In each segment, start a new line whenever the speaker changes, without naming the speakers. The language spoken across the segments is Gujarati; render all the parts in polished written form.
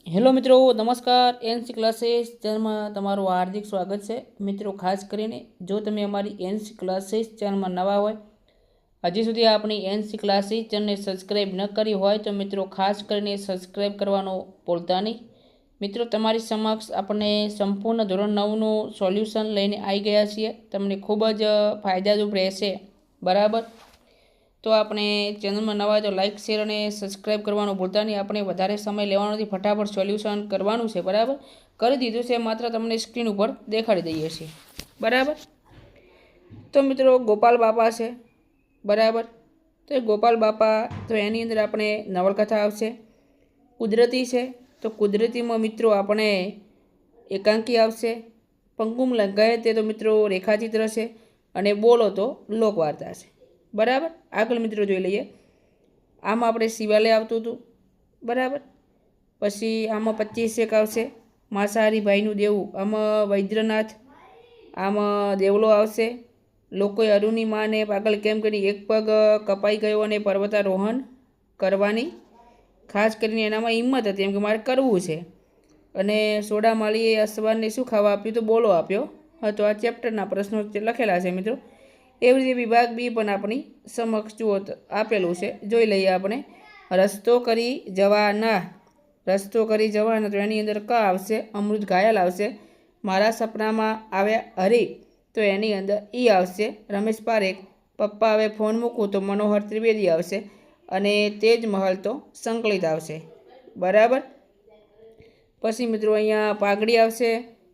હેલો મિત્રો, નમસ્કાર. એનસી ક્લાસીસ ચેનલમાં તમારું હાર્દિક સ્વાગત છે. મિત્રો, ખાસ કરીને જો તમે અમારી એનસી ક્લાસીસ ચેનલમાં નવા હોય, હજી સુધી આપણી એનસી ક્લાસીસ ચેનલને સબસ્ક્રાઈબ ન કરી હોય તો મિત્રો ખાસ કરીને સબસ્ક્રાઈબ કરવાનું ભૂલતા નહીં. મિત્રો, તમારી સમક્ષ આપણે સંપૂર્ણ ધોરણ 9નું સોલ્યુશન લઈને આવી ગયા છીએ. તમને ખૂબ જ ફાયદારૂપ રહેશે. બરાબર, તો આપણે ચેનલમાં નવા તો લાઇક શેર અને સબસ્ક્રાઈબ કરવાનું ભૂલતા નહીં. આપણે વધારે સમય લેવાનો નથી, ફટાફટ સોલ્યુશન કરવાનું છે. બરાબર, કરી દીધું છે, માત્ર તમને સ્ક્રીન ઉપર દેખાડી દઈએ છીએ. બરાબર, તો મિત્રો ગોપાલ બાપા છે. બરાબર, તો એ ગોપાલ બાપા, તો એની અંદર આપણે નવલકથા આવશે. કુદરતી છે, તો કુદરતીમાં મિત્રો આપણે એકાંકી આવશે. પંકુમ લંઘાય તે તો મિત્રો રેખાચિત્ર છે. અને બોલો તો લોકવાર્તા છે. બરાબર, આગળ મિત્રો જોઈ લઈએ. આમાં આપણે શિવાલય આવતું હતું. બરાબર, પછી આમાં 25 આવશે. માંસાહારી ભાઈનું દેવું, આમાં વૈદ્યનાથ, આમાં દેવલો આવશે. લોકોએ અરુની માને પાગલ કેમ કરી, એક પગ કપાઈ ગયો અને પર્વતારોહણ કરવાની ખાસ કરીને એનામાં હિંમત હતી, એમ કે મારે કરવું છે. અને સોડા માળીએ અસવારને શું ખાવા આપ્યું, તો બોલો આપ્યો હતો. આ ચેપ્ટરના પ્રશ્નો લખેલા છે મિત્રો. એવી રીતે વિભાગ બી પણ આપણી સમક્ષ જુઓ આપેલું છે, જોઈ લઈએ આપણે. રસ્તો કરી જવાના, રસ્તો કરી જવાના, તો એની અંદર ક આવશે. અમૃત ઘાયલ આવશે. મારા સપનામાં આવ્યા હરી, તો એની અંદર ઈ આવશે. રમેશ પારેખ, પપ્પા હવે ફોન મૂકું, તો મનોહર ત્રિવેદી આવશે. અને તેજ મહલ તો સંકલિત આવશે. બરાબર, પછી મિત્રો અહીંયા પાઘડી આવશે,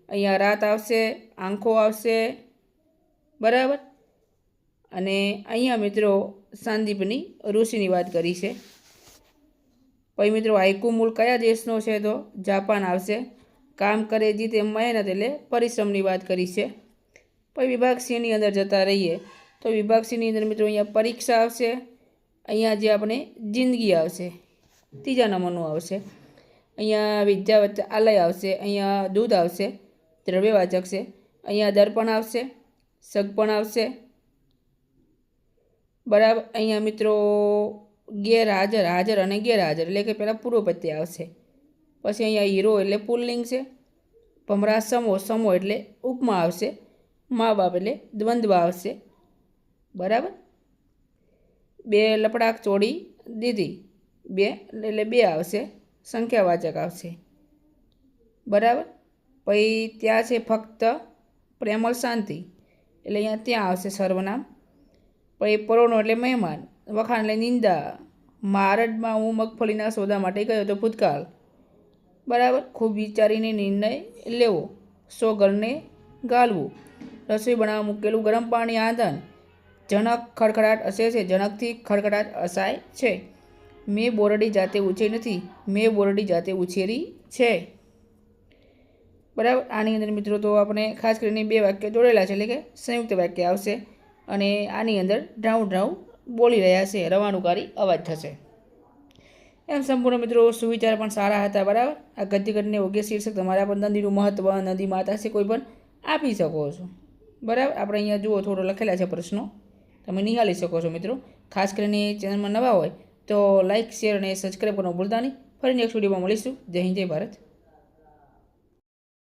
અહીંયા રાત આવશે, આંખો આવશે. બરાબર, અને અહીંયા મિત્રો સાંદીપની ઋષિની વાત કરી છે. પછી મિત્રો હાઈકુ મૂળ કયા દેશનો છે, તો જાપાન આવશે. કામ કરે જીતે મહેનત, એટલે પરિશ્રમની વાત કરી છે. પછી વિભાગ સીની અંદર જતા રહીએ, તો વિભાગ સીની અંદર મિત્રો અહીંયા પરીક્ષા આવશે. અહીંયા જે આપણે જિંદગી આવશે, ત્રીજા નંબરનું આવશે. અહીંયા વિદ્યા વચ્ચે આલય આવશે. અહીંયા દૂધ આવશે, દ્રવ્યવાચક છે. અહીંયા દર્પણ આવશે, સગપણ આવશે. બરાબર, અહીંયા મિત્રો ગેરહાજર, હાજર અને ગેરહાજર, એટલે કે પહેલાં પૂર્વ પ્રત્યય આવશે. પછી અહીંયા હીરો એટલે પુલ્લિંગ છે. ભમરા સમો, સમો એટલે ઉપમા આવશે. મા બાપ એટલે દ્વંદ્વ આવશે. બરાબર, બે લપડાક ચોડી દીધી, બે એટલે બે આવશે. સંખ્યાવાચક આવશે. બરાબર, પછી ત્યાં છે ફક્ત પ્રેમળ શાંતિ, એટલે અહીંયા ત્યાં આવશે સર્વનામ. પછી પરોનો એટલે મહેમાન, વખાણ એટલે નિંદા. મારડમાં હું મગફળીના સોદા માટે ગયો તો ભૂતકાળ. બરાબર, ખૂબ વિચારીને નિર્ણય લેવો. સો ઘરને ગાળવું. રસોઈ બનાવવા મૂકેલું ગરમ પાણી આંધણ. જનક ખડખડાટ હસે છે, જનકથી ખડખડાટ હસાય છે. મેં બોરડી જાતે ઉછેરી નથી, મેં બોરડી જાતે ઉછેરી છે. બરાબર, આની અંદર મિત્રો તો આપણે ખાસ કરીને બે વાક્ય જોડેલા છે, એટલે કે સંયુક્ત વાક્ય આવશે. અને આની અંદર ડ્રાઉં ડ્રાઉં બોલી રહ્યા છે, રવાનુકારી અવાજ થશે. એમ સંપૂર્ણ મિત્રો સુવિચાર પણ સારા હતા. બરાબર, આ ગદ્યગઢને યોગ્ય શીર્ષક તમારા પર નદીનું મહત્વ, નદી માતા છે કોઈ પણ આપી શકો છો. બરાબર, આપણે અહીંયા જુઓ થોડો લખેલા છે પ્રશ્નો, તમે નિહાળી શકો છો મિત્રો. ખાસ કરીને ચેનલમાં નવા હોય તો લાઇક શેર અને સબસ્ક્રાઈબ કરવાનું ભૂલતા નહીં. ફરી નેક્સ્ટ વિડીયોમાં મળીશું. જય હિન્દ, જય ભારત.